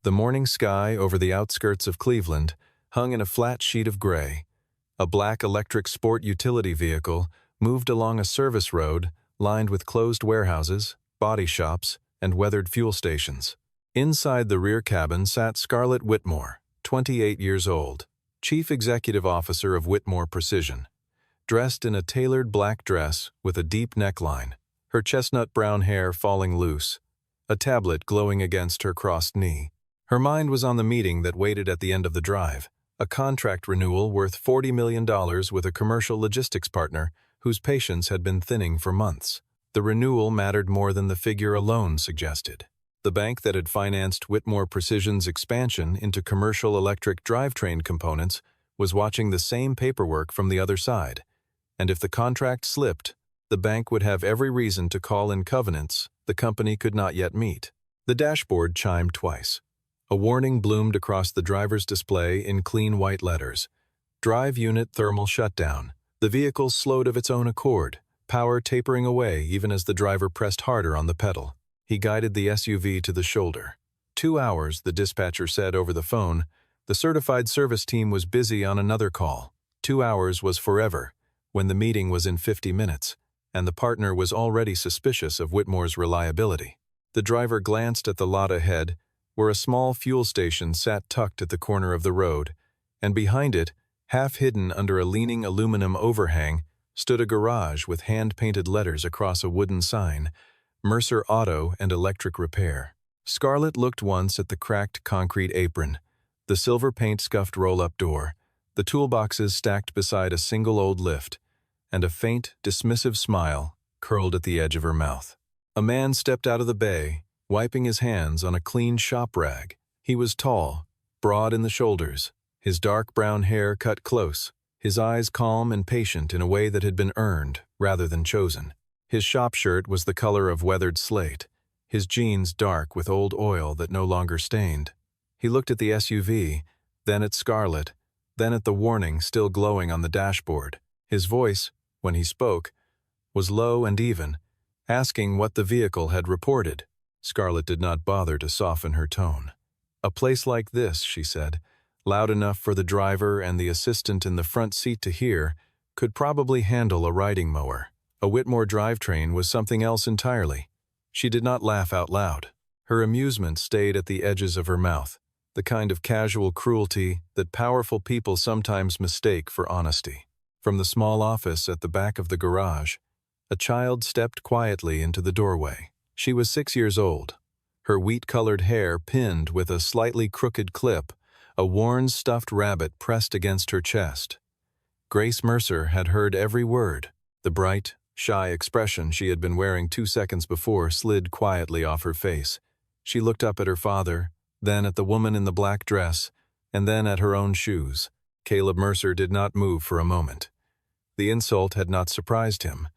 The morning sky over the outskirts of Cleveland hung in a flat sheet of gray. A black electric sport utility vehicle moved along a service road lined with closed warehouses, body shops, and weathered fuel stations. Inside the rear cabin sat Scarlett Whitmore, 28 years old, Chief Executive Officer of Whitmore Precision. Dressed in a tailored black dress with a deep neckline, her chestnut brown hair falling loose, a tablet glowing against her crossed knee. Her mind was on the meeting that waited at the end of the drive, a contract renewal worth $40 million with a commercial logistics partner whose patience had been thinning for months. The renewal mattered more than the figure alone suggested. The bank that had financed Whitmore Precision's expansion into commercial electric drivetrain components was watching the same paperwork from the other side, and if the contract slipped, the bank would have every reason to call in covenants the company could not yet meet. The dashboard chimed twice. A warning bloomed across the driver's display in clean white letters. Drive unit thermal shutdown. The vehicle slowed of its own accord, power tapering away even as the driver pressed harder on the pedal. He guided the SUV to the shoulder. 2 hours, the dispatcher said over the phone. The certified service team was busy on another call. 2 hours was forever, when the meeting was in 50 minutes, and the partner was already suspicious of Whitmore's reliability. The driver glanced at the lot ahead, where a small fuel station sat tucked at the corner of the road, and behind it, half hidden under a leaning aluminum overhang, stood a garage with hand-painted letters across a wooden sign, Mercer Auto and Electric Repair. Scarlett looked once at the cracked concrete apron, the silver paint-scuffed roll-up door, the toolboxes stacked beside a single old lift, and a faint, dismissive smile curled at the edge of her mouth. A man stepped out of the bay, wiping his hands on a clean shop rag. He was tall, broad in the shoulders, his dark brown hair cut close, his eyes calm and patient in a way that had been earned rather than chosen. His shop shirt was the color of weathered slate, his jeans dark with old oil that no longer stained. He looked at the SUV, then at Scarlett, then at the warning still glowing on the dashboard. His voice, when he spoke, was low and even, asking what the vehicle had reported. Scarlett did not bother to soften her tone. "A place like this," she said, loud enough for the driver and the assistant in the front seat to hear, could probably handle a riding mower. A Whitmore drivetrain was something else entirely. She did not laugh out loud. Her amusement stayed at the edges of her mouth, the kind of casual cruelty that powerful people sometimes mistake for honesty. From the small office at the back of the garage, a child stepped quietly into the doorway. She was 6 years old, her wheat-colored hair pinned with a slightly crooked clip, a worn stuffed rabbit pressed against her chest. Grace Mercer had heard every word. The bright, shy expression she had been wearing 2 seconds before slid quietly off her face. She looked up at her father, then at the woman in the black dress, and then at her own shoes. Caleb Mercer did not move for a moment. The insult had not surprised him,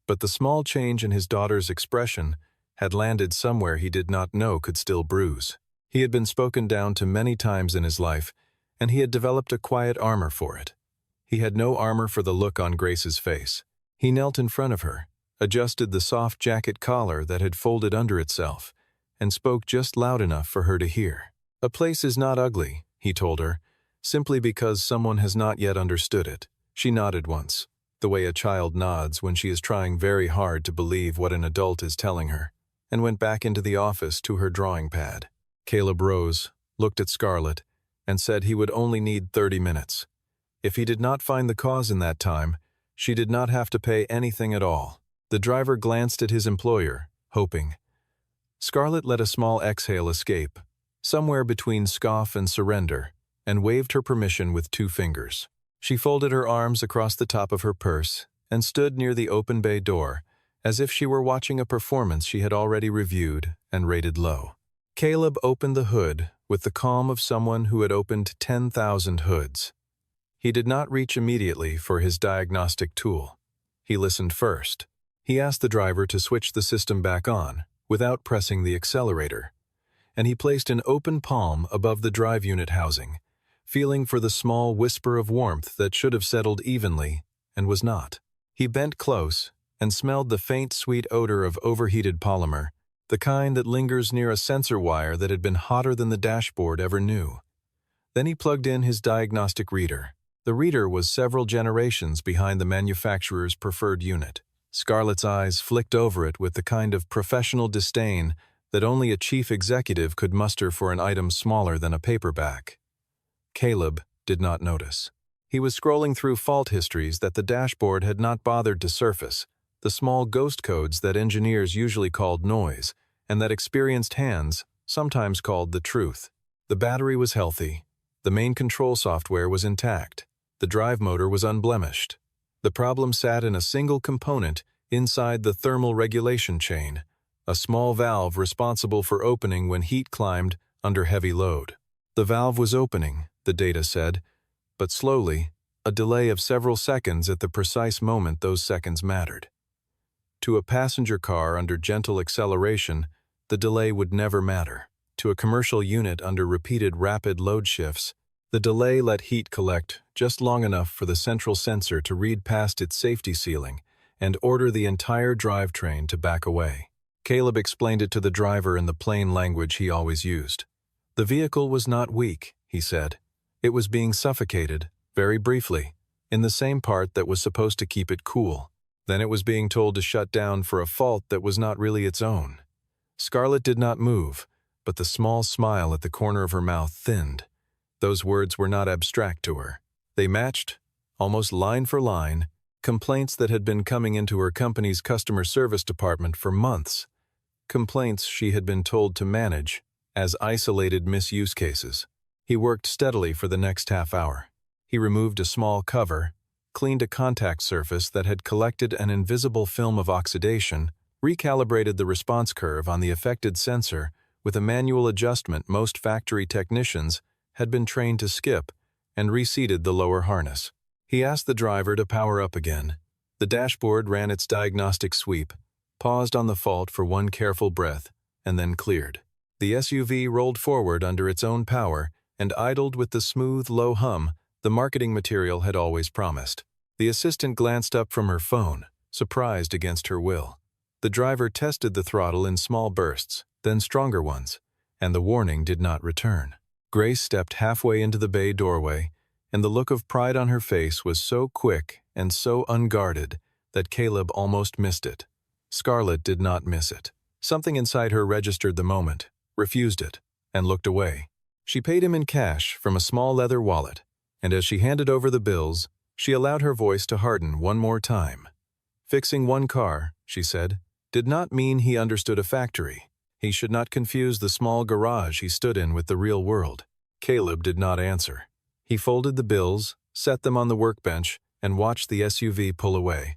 but the small change in his daughter's expression had landed somewhere he did not know could still bruise. He had been spoken down to many times in his life, and he had developed a quiet armor for it. He had no armor for the look on Grace's face. He knelt in front of her, adjusted the soft jacket collar that had folded under itself, and spoke just loud enough for her to hear. "A place is not ugly," he told her, simply because someone has not yet understood it. She nodded once, the way a child nods when she is trying very hard to believe what an adult is telling her, and went back into the office to her drawing pad. Caleb rose, looked at Scarlett, and said he would only need 30 minutes. If he did not find the cause in that time, she did not have to pay anything at all. The driver glanced at his employer, hoping. Scarlett let a small exhale escape, somewhere between scoff and surrender, and waved her permission with 2 fingers. She folded her arms across the top of her purse and stood near the open bay door, as if she were watching a performance she had already reviewed and rated low. Caleb opened the hood with the calm of someone who had opened 10,000 hoods. He did not reach immediately for his diagnostic tool. He listened first. He asked the driver to switch the system back on, without pressing the accelerator, and he placed an open palm above the drive unit housing, feeling for the small whisper of warmth that should have settled evenly and was not. He bent close and smelled the faint, sweet odor of overheated polymer, the kind that lingers near a sensor wire that had been hotter than the dashboard ever knew. Then he plugged in his diagnostic reader. The reader was several generations behind the manufacturer's preferred unit. Scarlett's eyes flicked over it with the kind of professional disdain that only a chief executive could muster for an item smaller than a paperback. Caleb did not notice. He was scrolling through fault histories that the dashboard had not bothered to surface, the small ghost codes that engineers usually called noise, and that experienced hands sometimes called the truth. The battery was healthy. The main control software was intact. The drive motor was unblemished. The problem sat in a single component inside the thermal regulation chain, a small valve responsible for opening when heat climbed under heavy load. The valve was opening, the data said, but slowly, a delay of several seconds at the precise moment those seconds mattered. To a passenger car under gentle acceleration, the delay would never matter. To a commercial unit under repeated rapid load shifts, the delay let heat collect just long enough for the central sensor to read past its safety ceiling and order the entire drivetrain to back away. Caleb explained it to the driver in the plain language he always used. The vehicle was not weak, he said. It was being suffocated, very briefly, in the same part that was supposed to keep it cool. Then it was being told to shut down for a fault that was not really its own. Scarlett did not move, but the small smile at the corner of her mouth thinned. Those words were not abstract to her. They matched, almost line for line, complaints that had been coming into her company's customer service department for months. Complaints she had been told to manage as isolated misuse cases. He worked steadily for the next half hour. He removed a small cover, cleaned a contact surface that had collected an invisible film of oxidation, recalibrated the response curve on the affected sensor with a manual adjustment most factory technicians had been trained to skip, and reseated the lower harness. He asked the driver to power up again. The dashboard ran its diagnostic sweep, paused on the fault for one careful breath, and then cleared. The SUV rolled forward under its own power and idled with the smooth, low hum the marketing material had always promised. The assistant glanced up from her phone, surprised against her will. The driver tested the throttle in small bursts, then stronger ones, and the warning did not return. Grace stepped halfway into the bay doorway, and the look of pride on her face was so quick and so unguarded that Caleb almost missed it. Scarlett did not miss it. Something inside her registered the moment, refused it, and looked away. She paid him in cash from a small leather wallet, and as she handed over the bills, she allowed her voice to harden one more time. Fixing one car, she said, did not mean he understood a factory. He should not confuse the small garage he stood in with the real world. Caleb did not answer. He folded the bills, set them on the workbench, and watched the SUV pull away.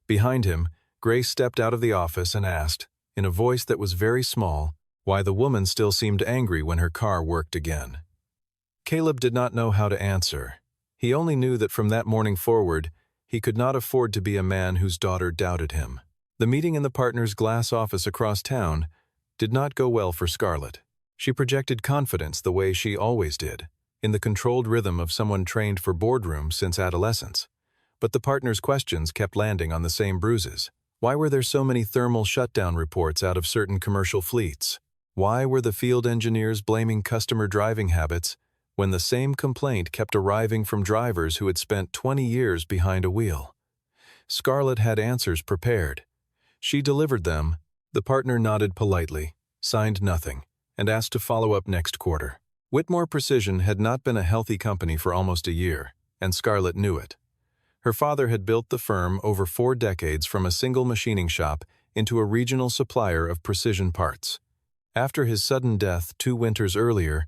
Behind him, Grace stepped out of the office and asked, in a voice that was very small, why the woman still seemed angry when her car worked again. Caleb did not know how to answer. He only knew that from that morning forward, he could not afford to be a man whose daughter doubted him. The meeting in the partner's glass office across town did not go well for Scarlett. She projected confidence the way she always did, in the controlled rhythm of someone trained for boardrooms since adolescence. But the partner's questions kept landing on the same bruises. Why were there so many thermal shutdown reports out of certain commercial fleets? Why were the field engineers blaming customer driving habits when the same complaint kept arriving from drivers who had spent 20 years behind a wheel? Scarlett had answers prepared. She delivered them. The partner nodded politely, signed nothing, and asked to follow up next quarter. Whitmore Precision had not been a healthy company for almost a year, and Scarlett knew it. Her father had built the firm over 4 decades from a single machining shop into a regional supplier of precision parts. After his sudden death 2 winters earlier,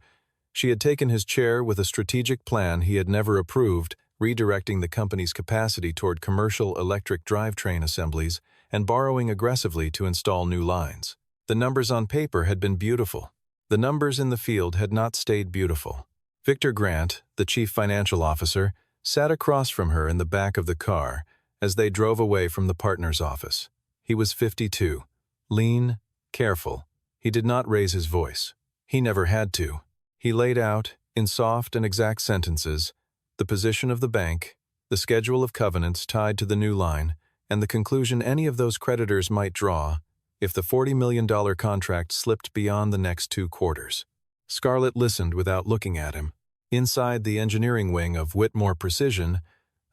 she had taken his chair with a strategic plan he had never approved, redirecting the company's capacity toward commercial electric drivetrain assemblies and borrowing aggressively to install new lines. The numbers on paper had been beautiful. The numbers in the field had not stayed beautiful. Victor Grant, the chief financial officer, sat across from her in the back of the car as they drove away from the partner's office. He was 52, lean, careful. He did not raise his voice. He never had to. He laid out, in soft and exact sentences, the position of the bank, the schedule of covenants tied to the new line, and the conclusion any of those creditors might draw if the $40 million contract slipped beyond the next 2 quarters. Scarlett listened without looking at him. Inside the engineering wing of Whitmore Precision,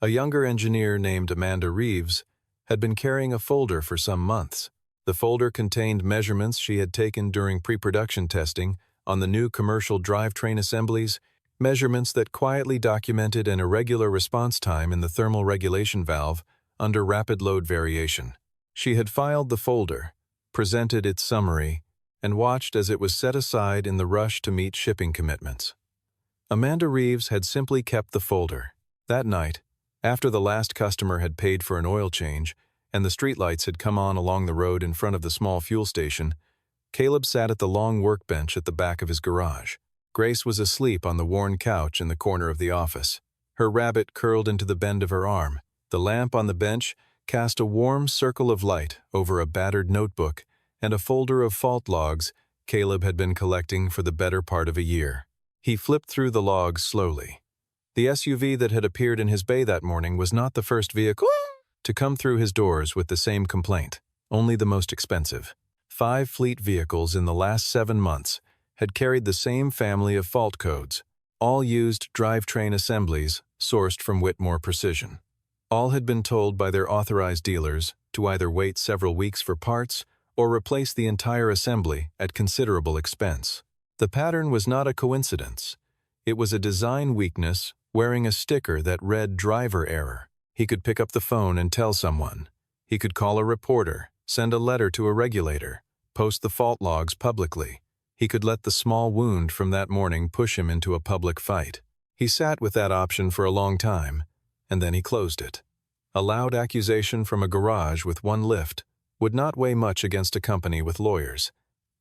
a younger engineer named Amanda Reeves had been carrying a folder for some months. The folder contained measurements she had taken during pre-production testing on the new commercial drivetrain assemblies, measurements that quietly documented an irregular response time in the thermal regulation valve under rapid load variation. She had filed the folder, presented its summary, and watched as it was set aside in the rush to meet shipping commitments. Amanda Reeves had simply kept the folder. That night, after the last customer had paid for an oil change and the streetlights had come on along the road in front of the small fuel station, Caleb sat at the long workbench at the back of his garage. Grace was asleep on the worn couch in the corner of the office. Her rabbit curled into the bend of her arm. The lamp on the bench cast a warm circle of light over a battered notebook and a folder of fault logs Caleb had been collecting for the better part of a year. He flipped through the logs slowly. The SUV that had appeared in his bay that morning was not the first vehicle to come through his doors with the same complaint, only the most expensive. 5 fleet vehicles in the last 7 months had carried the same family of fault codes. All used drivetrain assemblies sourced from Whitmore Precision. All had been told by their authorized dealers to either wait several weeks for parts or replace the entire assembly at considerable expense. The pattern was not a coincidence. It was a design weakness wearing a sticker that read driver error. He could pick up the phone and tell someone. He could call a reporter, send a letter to a regulator, post the fault logs publicly. He could let the small wound from that morning push him into a public fight. He sat with that option for a long time, and then he closed it. A loud accusation from a garage with 1 lift would not weigh much against a company with lawyers.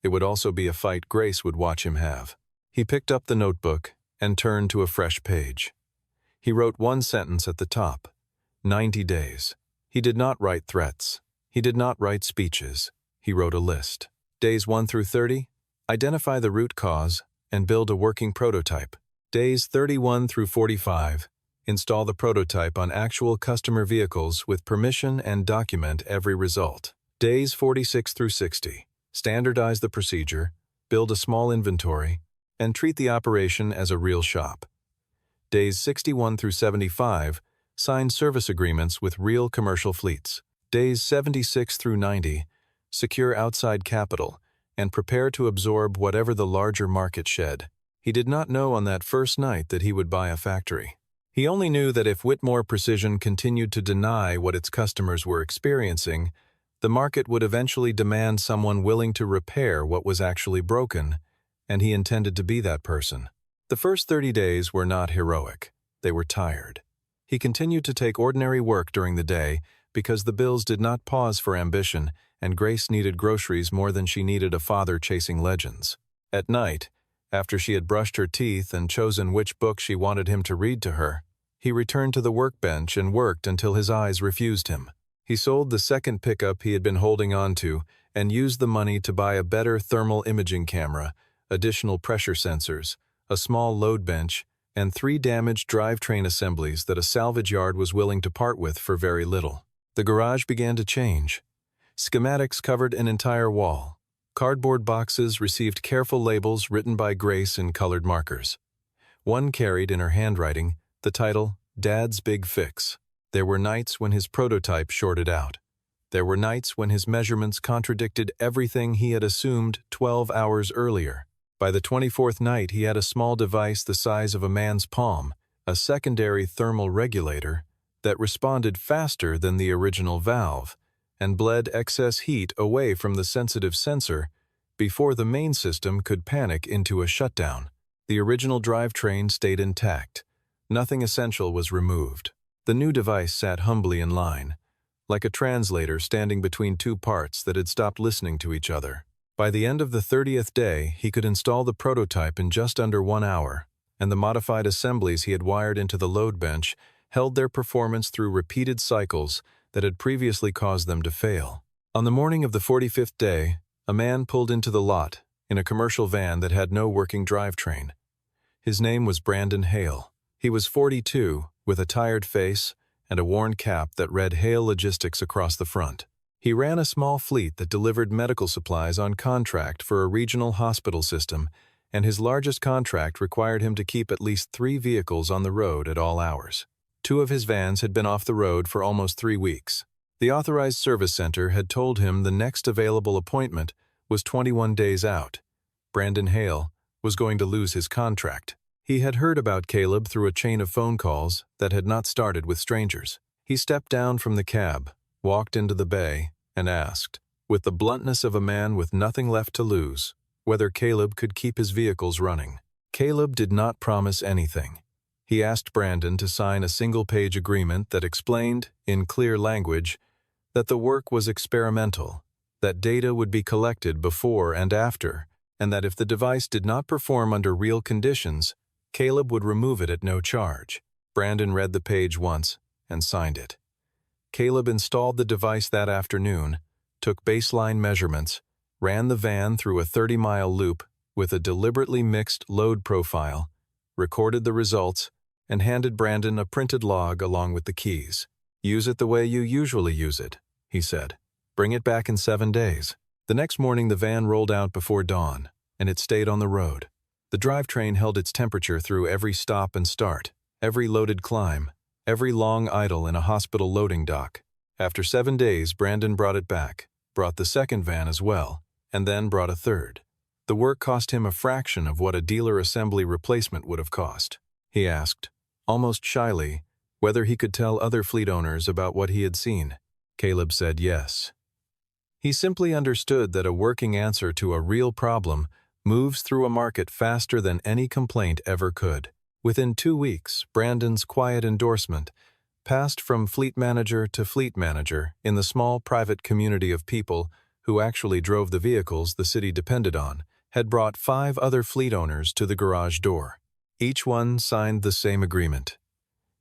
It would also be a fight Grace would watch him have. He picked up the notebook and turned to a fresh page. He wrote 1 sentence at the top. 90 days. He did not write threats. He did not write speeches. He wrote a list. Days 1 through 30, identify the root cause and build a working prototype. Days 31 through 45, install the prototype on actual customer vehicles with permission and document every result. Days 46 through 60, standardize the procedure, build a small inventory, and treat the operation as a real shop. Days 61 through 75, sign service agreements with real commercial fleets. Days 76 through 90, secure outside capital and prepare to absorb whatever the larger market shed. He did not know on that first night that he would buy a factory. He only knew that if Whitmore Precision continued to deny what its customers were experiencing, the market would eventually demand someone willing to repair what was actually broken, and he intended to be that person. The first 30 days were not heroic. They were tired. He continued to take ordinary work during the day because the bills did not pause for ambition, and Grace needed groceries more than she needed a father chasing legends. At night, after she had brushed her teeth and chosen which book she wanted him to read to her, he returned to the workbench and worked until his eyes refused him. He sold the second pickup he had been holding on to and used the money to buy a better thermal imaging camera, additional pressure sensors, a small load bench, and 3 damaged drivetrain assemblies that a salvage yard was willing to part with for very little. The garage began to change. Schematics covered an entire wall. Cardboard boxes received careful labels written by Grace in colored markers. One carried in her handwriting the title, Dad's Big Fix. There were nights when his prototype shorted out. There were nights when his measurements contradicted everything he had assumed 12 hours earlier. By the 24th night, he had a small device the size of a man's palm, a secondary thermal regulator, that responded faster than the original valve and bled excess heat away from the sensitive sensor before the main system could panic into a shutdown. The original drivetrain stayed intact. Nothing essential was removed. The new device sat humbly in line, like a translator standing between 2 parts that had stopped listening to each other. By the end of the 30th day, he could install the prototype in just under 1 hour, and the modified assemblies he had wired into the load bench held their performance through repeated cycles that had previously caused them to fail. On the morning of the 45th day, a man pulled into the lot in a commercial van that had no working drivetrain. His name was Brandon Hale. He was 42, with a tired face and a worn cap that read Hale Logistics across the front. He ran a small fleet that delivered medical supplies on contract for a regional hospital system, and his largest contract required him to keep at least 3 vehicles on the road at all hours. 2 of his vans had been off the road for almost 3 weeks. The authorized service center had told him the next available appointment was 21 days out. Brandon Hale was going to lose his contract. He had heard about Caleb through a chain of phone calls that had not started with strangers. He stepped down from the cab, walked into the bay, and asked, with the bluntness of a man with nothing left to lose, whether Caleb could keep his vehicles running. Caleb did not promise anything. He asked Brandon to sign a single-page agreement that explained, in clear language, that the work was experimental, that data would be collected before and after, and that if the device did not perform under real conditions, Caleb would remove it at no charge. Brandon read the page once and signed it. Caleb installed the device that afternoon, took baseline measurements, ran the van through a 30-mile loop with a deliberately mixed load profile, recorded the results, and handed Brandon a printed log along with the keys. "Use it the way you usually use it," he said. "Bring it back in 7 days." The next morning the van rolled out before dawn, and it stayed on the road. The drivetrain held its temperature through every stop and start, every loaded climb, every long idle in a hospital loading dock. After 7 days, Brandon brought it back, brought the second van as well, and then brought a third. The work cost him a fraction of what a dealer assembly replacement would have cost. He asked, almost shyly, whether he could tell other fleet owners about what he had seen. Caleb said yes. He simply understood that a working answer to a real problem moves through a market faster than any complaint ever could. Within 2 weeks, Brandon's quiet endorsement passed from fleet manager to fleet manager in the small private community of people who actually drove the vehicles the city depended on, had brought 5 other fleet owners to the garage door. Each one signed the same agreement.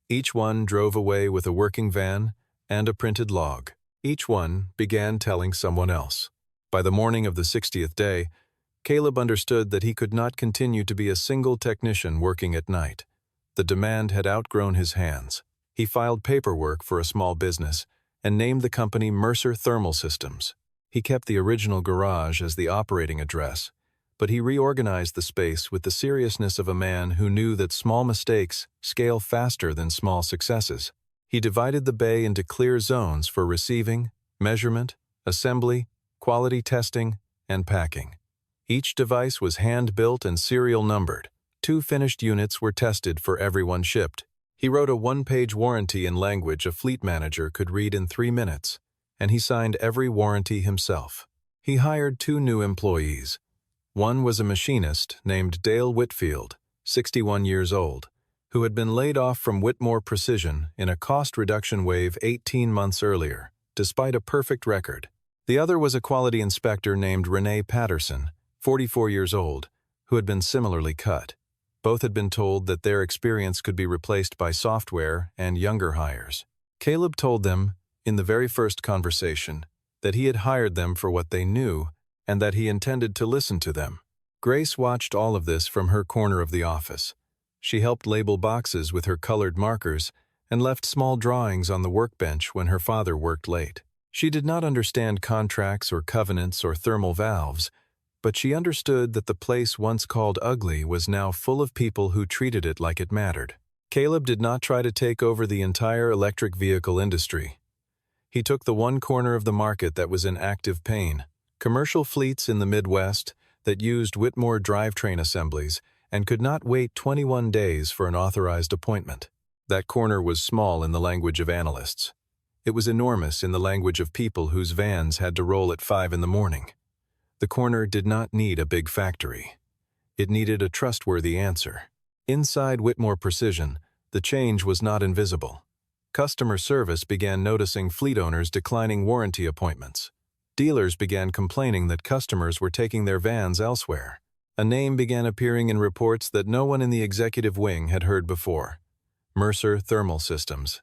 Each one drove away with a working van and a printed log. Each one began telling someone else. By the morning of the 60th day, Caleb understood that he could not continue to be a single technician working at night. The demand had outgrown his hands. He filed paperwork for a small business and named the company Mercer Thermal Systems. He kept the original garage as the operating address, but he reorganized the space with the seriousness of a man who knew that small mistakes scale faster than small successes. He divided the bay into clear zones for receiving, measurement, assembly, quality testing, and packing. Each device was hand-built and serial numbered. 2 finished units were tested for every one shipped. He wrote a 1-page warranty in language a fleet manager could read in 3 minutes, and he signed every warranty himself. He hired 2 new employees. One was a machinist named Dale Whitfield, 61 years old, who had been laid off from Whitmore Precision in a cost reduction wave 18 months earlier, despite a perfect record. The other was a quality inspector named Renee Patterson, 44 years old, who had been similarly cut. Both had been told that their experience could be replaced by software and younger hires. Caleb told them, in the very first conversation, that he had hired them for what they knew and that he intended to listen to them. Grace watched all of this from her corner of the office. She helped label boxes with her colored markers and left small drawings on the workbench when her father worked late. She did not understand contracts or covenants or thermal valves, but she understood that the place once called ugly was now full of people who treated it like it mattered. Caleb did not try to take over the entire electric vehicle industry. He took the one corner of the market that was in active pain, commercial fleets in the Midwest that used Whitmore drivetrain assemblies and could not wait 21 days for an authorized appointment. That corner was small in the language of analysts. It was enormous in the language of people whose vans had to roll at 5 in the morning. The corner did not need a big factory. It needed a trustworthy answer. Inside Whitmore Precision, the change was not invisible. Customer service began noticing fleet owners declining warranty appointments. Dealers began complaining that customers were taking their vans elsewhere. A name began appearing in reports that no one in the executive wing had heard before: Mercer Thermal Systems.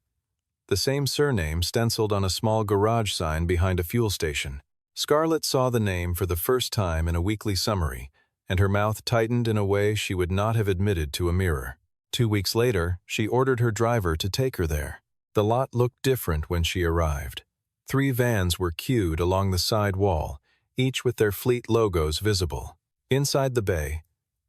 The same surname stenciled on a small garage sign behind a fuel station. Scarlett saw the name for the first time in a weekly summary, and her mouth tightened in a way she would not have admitted to a mirror. 2 weeks later, she ordered her driver to take her there. The lot looked different when she arrived. 3 vans were queued along the side wall, each with their fleet logos visible. Inside the bay,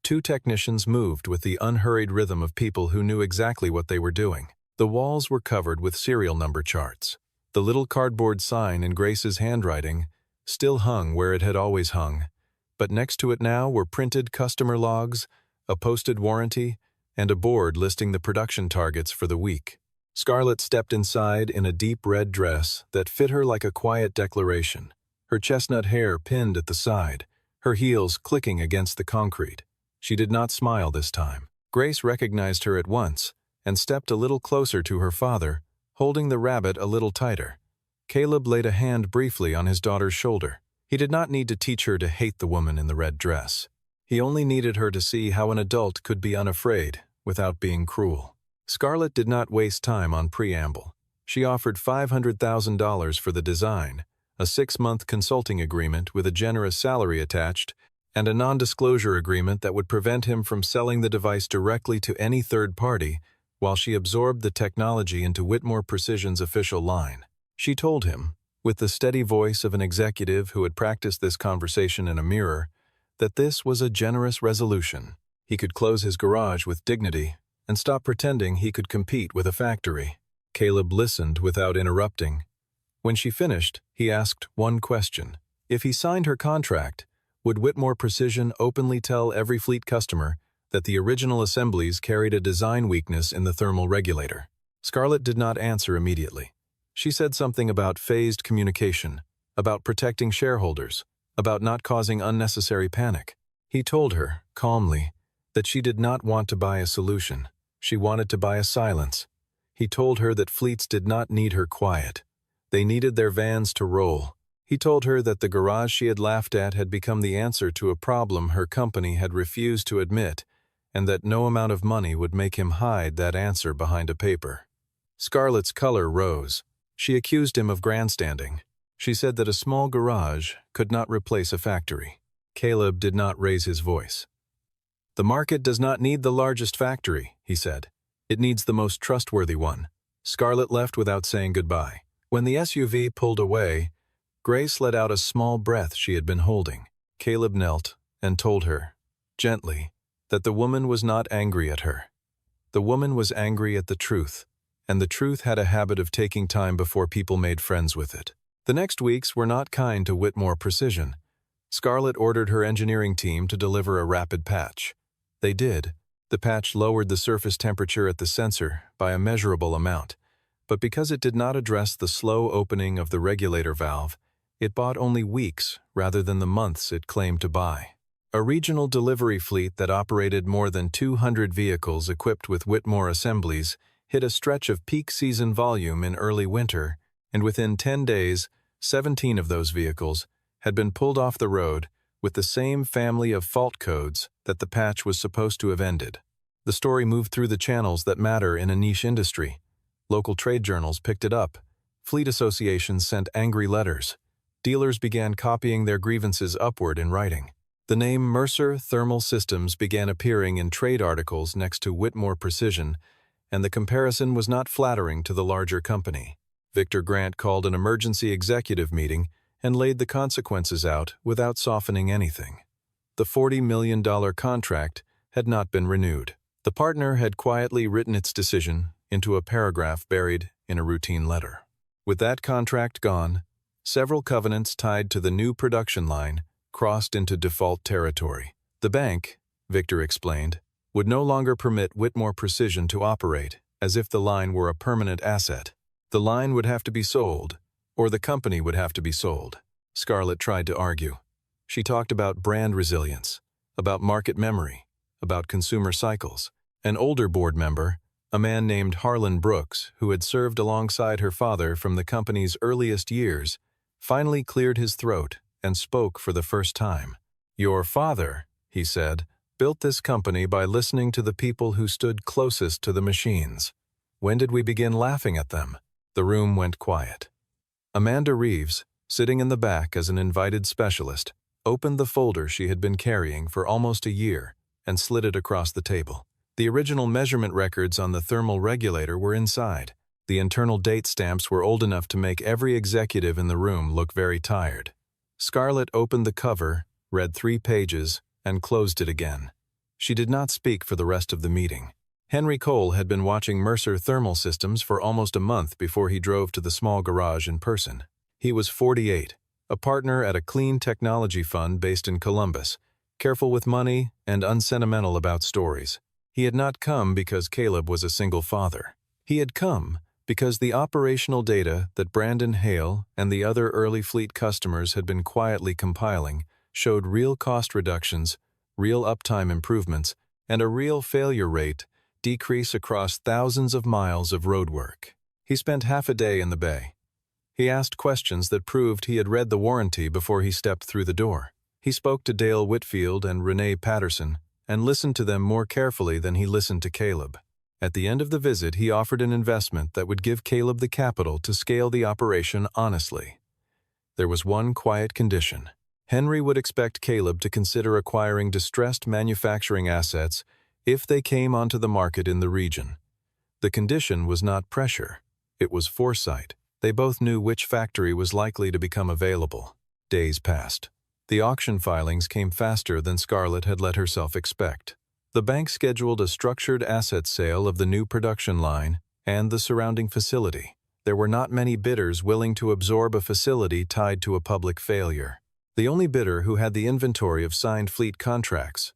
2 technicians moved with the unhurried rhythm of people who knew exactly what they were doing. The walls were covered with serial number charts. The little cardboard sign in Grace's handwriting still hung where it had always hung, but next to it now were printed customer logs, a posted warranty, and a board listing the production targets for the week. Scarlett stepped inside in a deep red dress that fit her like a quiet declaration, her chestnut hair pinned at the side, her heels clicking against the concrete. She did not smile this time. Grace recognized her at once and stepped a little closer to her father, holding the rabbit a little tighter. Caleb laid a hand briefly on his daughter's shoulder. He did not need to teach her to hate the woman in the red dress. He only needed her to see how an adult could be unafraid without being cruel. Scarlett did not waste time on preamble. She offered $500,000 for the design, a 6-month consulting agreement with a generous salary attached, and a non-disclosure agreement that would prevent him from selling the device directly to any third party while she absorbed the technology into Whitmore Precision's official line. She told him, with the steady voice of an executive who had practiced this conversation in a mirror, that this was a generous resolution. He could close his garage with dignity and stop pretending he could compete with a factory. Caleb listened without interrupting. When she finished, he asked one question. If he signed her contract, would Whitmore Precision openly tell every fleet customer that the original assemblies carried a design weakness in the thermal regulator? Scarlett did not answer immediately. She said something about phased communication, about protecting shareholders, about not causing unnecessary panic. He told her, calmly, that she did not want to buy a solution. She wanted to buy a silence. He told her that fleets did not need her quiet. They needed their vans to roll. He told her that the garage she had laughed at had become the answer to a problem her company had refused to admit, and that no amount of money would make him hide that answer behind a paper. Scarlett's color rose. She accused him of grandstanding. She said that a small garage could not replace a factory. Caleb did not raise his voice. The market does not need the largest factory, he said. It needs the most trustworthy one. Scarlett left without saying goodbye. When the SUV pulled away, Grace let out a small breath she had been holding. Caleb knelt and told her, gently, that the woman was not angry at her. The woman was angry at the truth, and the truth had a habit of taking time before people made friends with it. The next weeks were not kind to Whitmore Precision. Scarlett ordered her engineering team to deliver a rapid patch. They did. The patch lowered the surface temperature at the sensor by a measurable amount, but because it did not address the slow opening of the regulator valve, it bought only weeks rather than the months it claimed to buy. A regional delivery fleet that operated more than 200 vehicles equipped with Whitmore assemblies hit a stretch of peak season volume in early winter, and within 10 days, 17 of those vehicles had been pulled off the road with the same family of fault codes that the patch was supposed to have ended. The story moved through the channels that matter in a niche industry. Local trade journals picked it up. Fleet associations sent angry letters. Dealers began copying their grievances upward in writing. The name Mercer Thermal Systems began appearing in trade articles next to Whitmore Precision, and the comparison was not flattering to the larger company. Victor Grant called an emergency executive meeting and laid the consequences out without softening anything. The $40 million contract had not been renewed. The partner had quietly written its decision into a paragraph buried in a routine letter. With that contract gone, several covenants tied to the new production line crossed into default territory. The bank, Victor explained, would no longer permit Whitmore Precision to operate as if the line were a permanent asset. The line would have to be sold, or the company would have to be sold. Scarlett tried to argue. She talked about brand resilience, about market memory, about consumer cycles. An older board member, a man named Harlan Brooks, who had served alongside her father from the company's earliest years, finally cleared his throat and spoke for the first time. "Your father," he said, "built this company by listening to the people who stood closest to the machines. When did we begin laughing at them?" The room went quiet. Amanda Reeves, sitting in the back as an invited specialist, opened the folder she had been carrying for almost a year and slid it across the table. The original measurement records on the thermal regulator were inside. The internal date stamps were old enough to make every executive in the room look very tired. Scarlett opened the cover, read 3 pages, and closed it again. She did not speak for the rest of the meeting. Henry Cole had been watching Mercer Thermal Systems for almost a month before he drove to the small garage in person. He was 48, a partner at a clean technology fund based in Columbus, careful with money and unsentimental about stories. He had not come because Caleb was a single father. He had come because the operational data that Brandon Hale and the other early fleet customers had been quietly compiling showed real cost reductions, real uptime improvements, and a real failure rate decrease across thousands of miles of roadwork. He spent half a day in the bay. He asked questions that proved he had read the warranty before he stepped through the door. He spoke to Dale Whitfield and Renee Patterson and listened to them more carefully than he listened to Caleb. At the end of the visit, he offered an investment that would give Caleb the capital to scale the operation honestly. There was one quiet condition. Henry would expect Caleb to consider acquiring distressed manufacturing assets if they came onto the market in the region. The condition was not pressure. It was foresight. They both knew which factory was likely to become available. Days passed. The auction filings came faster than Scarlett had let herself expect. The bank scheduled a structured asset sale of the new production line and the surrounding facility. There were not many bidders willing to absorb a facility tied to a public failure. The only bidder who had the inventory of signed fleet contracts,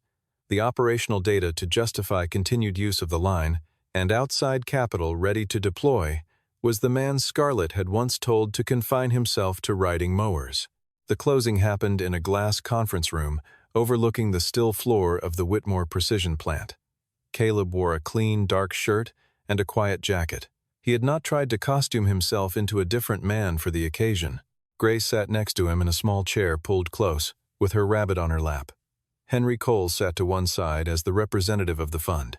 the operational data to justify continued use of the line, and outside capital ready to deploy, was the man Scarlett had once told to confine himself to riding mowers. The closing happened in a glass conference room overlooking the still floor of the Whitmore Precision plant. Caleb wore a clean, dark shirt and a quiet jacket. He had not tried to costume himself into a different man for the occasion. Grace sat next to him in a small chair pulled close, with her rabbit on her lap. Henry Cole sat to one side as the representative of the fund.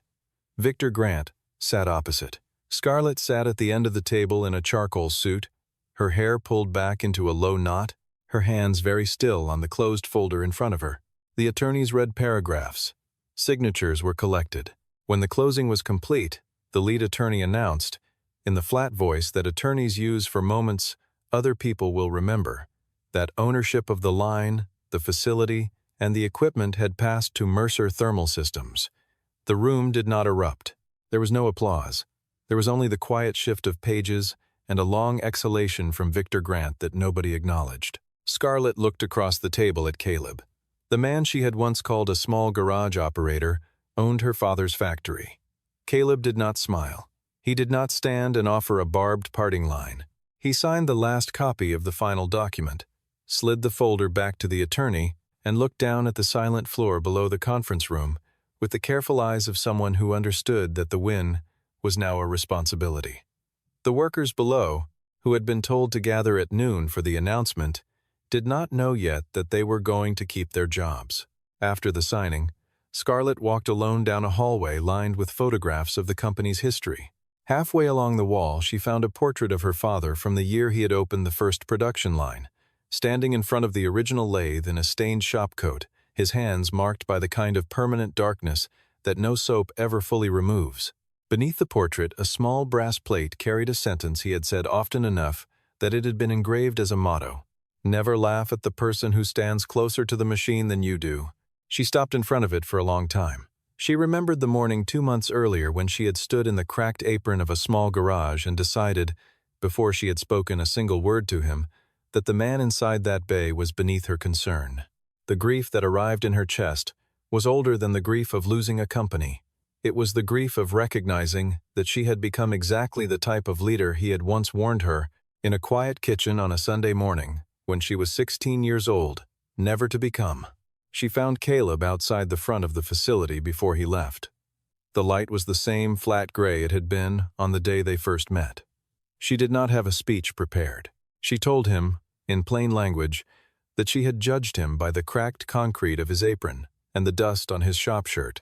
Victor Grant sat opposite. Scarlett sat at the end of the table in a charcoal suit, her hair pulled back into a low knot, her hands very still on the closed folder in front of her. The attorneys read paragraphs. Signatures were collected. When the closing was complete, the lead attorney announced, in the flat voice that attorneys use for moments other people will remember, that ownership of the line, the facility, and the equipment had passed to Mercer Thermal Systems. The room did not erupt. There was no applause. There was only the quiet shift of pages and a long exhalation from Victor Grant that nobody acknowledged. Scarlett looked across the table at Caleb. The man she had once called a small garage operator owned her father's factory. Caleb did not smile. He did not stand and offer a barbed parting line. He signed the last copy of the final document, slid the folder back to the attorney, and looked down at the silent floor below the conference room with the careful eyes of someone who understood that the win was now a responsibility. The workers below, who had been told to gather at noon for the announcement, did not know yet that they were going to keep their jobs. After the signing, Scarlett walked alone down a hallway lined with photographs of the company's history. Halfway along the wall, she found a portrait of her father from the year he had opened the first production line, standing in front of the original lathe in a stained shop coat, his hands marked by the kind of permanent darkness that no soap ever fully removes. Beneath the portrait, a small brass plate carried a sentence he had said often enough that it had been engraved as a motto: "Never laugh at the person who stands closer to the machine than you do." She stopped in front of it for a long time. She remembered the morning 2 months earlier when she had stood in the cracked apron of a small garage and decided, before she had spoken a single word to him, that the man inside that bay was beneath her concern. The grief that arrived in her chest was older than the grief of losing a company. It was the grief of recognizing that she had become exactly the type of leader he had once warned her, in a quiet kitchen on a Sunday morning, when she was 16 years old, never to become. She found Caleb outside the front of the facility before he left. The light was the same flat gray it had been on the day they first met. She did not have a speech prepared. She told him, in plain language, that she had judged him by the cracked concrete of his apron and the dust on his shop shirt,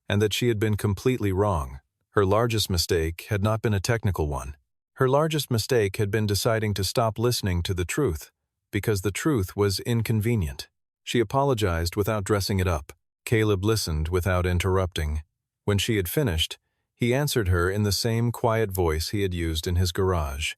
and that she had been completely wrong. Her largest mistake had not been a technical one. Her largest mistake had been deciding to stop listening to the truth, because the truth was inconvenient. She apologized without dressing it up. Caleb listened without interrupting. When she had finished, He answered her in the same quiet voice he had used in his garage.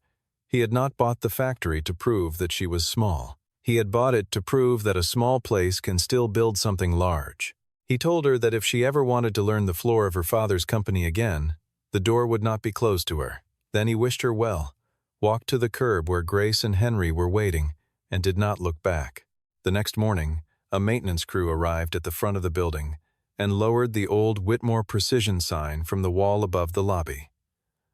He had not bought the factory to prove that she was small. He had bought it to prove that a small place can still build something large. He told her that if she ever wanted to learn the floor of her father's company again, the door would not be closed to her. Then he wished her well, walked to the curb where Grace and Henry were waiting, and did not look back. The next morning, a maintenance crew arrived at the front of the building and lowered the old Whitmore Precision sign from the wall above the lobby.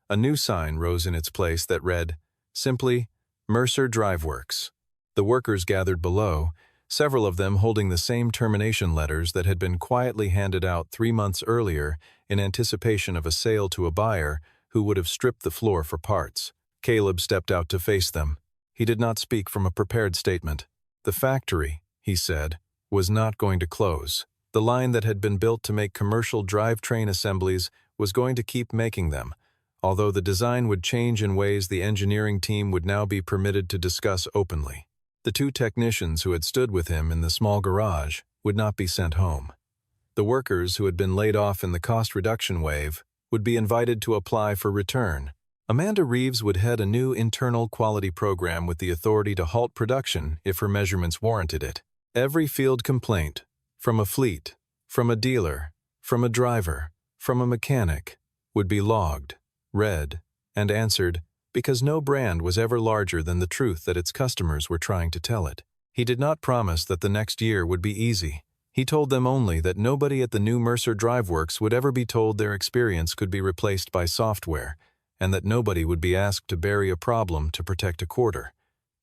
A new sign rose in its place that read, simply, Mercer Drive Works. The workers gathered below, several of them holding the same termination letters that had been quietly handed out 3 months earlier in anticipation of a sale to a buyer who would have stripped the floor for parts. Caleb stepped out to face them. He did not speak from a prepared statement. The factory, he said, was not going to close. The line that had been built to make commercial drivetrain assemblies was going to keep making them, although the design would change in ways the engineering team would now be permitted to discuss openly. The 2 technicians who had stood with him in the small garage would not be sent home. The workers who had been laid off in the cost reduction wave would be invited to apply for return. Amanda Reeves would head a new internal quality program with the authority to halt production if her measurements warranted it. Every field complaint, from a fleet, from a dealer, from a driver, from a mechanic, would be logged, read, and answered because no brand was ever larger than the truth that its customers were trying to tell it. He did not promise that the next year would be easy. He told them only that nobody at the new Mercer Drive Works would ever be told their experience could be replaced by software, and that nobody would be asked to bury a problem to protect a quarter.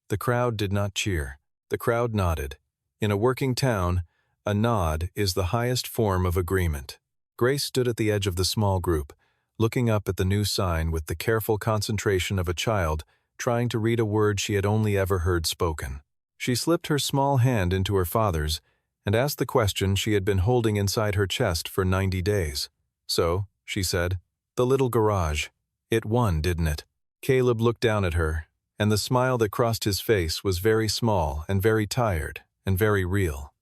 The crowd did not cheer. The crowd nodded. In a working town, a nod is the highest form of agreement. Grace stood at the edge of the small group, looking up at the new sign with the careful concentration of a child trying to read a word she had only ever heard spoken. She slipped her small hand into her father's and asked the question she had been holding inside her chest for 90 days. So, she said, the little garage. It won, didn't it? Caleb looked down at her, and the smile that crossed his face was very small and very tired and very real.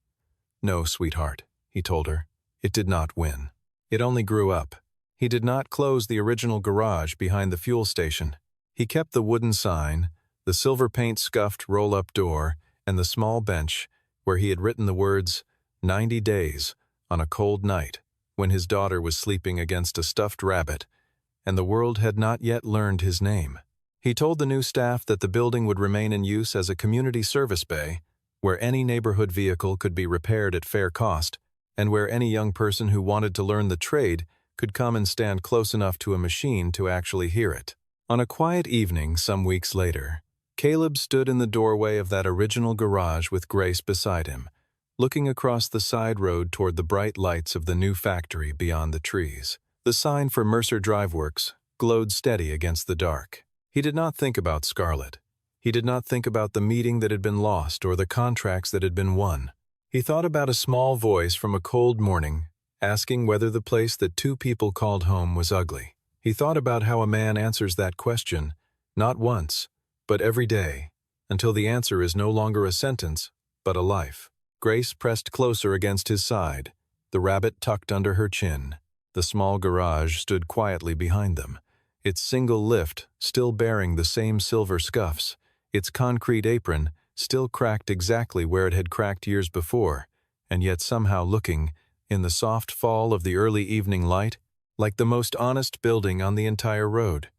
No, sweetheart, he told her. It did not win. It only grew up. He did not close the original garage behind the fuel station. He kept the wooden sign, the silver paint-scuffed roll-up door, and the small bench where he had written the words 90 days on a cold night when his daughter was sleeping against a stuffed rabbit and the world had not yet learned his name. He told the new staff that the building would remain in use as a community service bay where any neighborhood vehicle could be repaired at fair cost and where any young person who wanted to learn the trade could come and stand close enough to a machine to actually hear it. On a quiet evening some weeks later, Caleb stood in the doorway of that original garage with Grace beside him, looking across the side road toward the bright lights of the new factory beyond the trees. The sign for Mercer Drive Works glowed steady against the dark. He did not think about Scarlett. He did not think about the meeting that had been lost or the contracts that had been won. He thought about a small voice from a cold morning asking whether the place that 2 people called home was ugly. He thought about how a man answers that question, not once, but every day, until the answer is no longer a sentence, but a life. Grace pressed closer against his side, the rabbit tucked under her chin. The small garage stood quietly behind them, its single lift still bearing the same silver scuffs, its concrete apron still cracked exactly where it had cracked years before, and yet somehow looking, in the soft fall of the early evening light, like the most honest building on the entire road.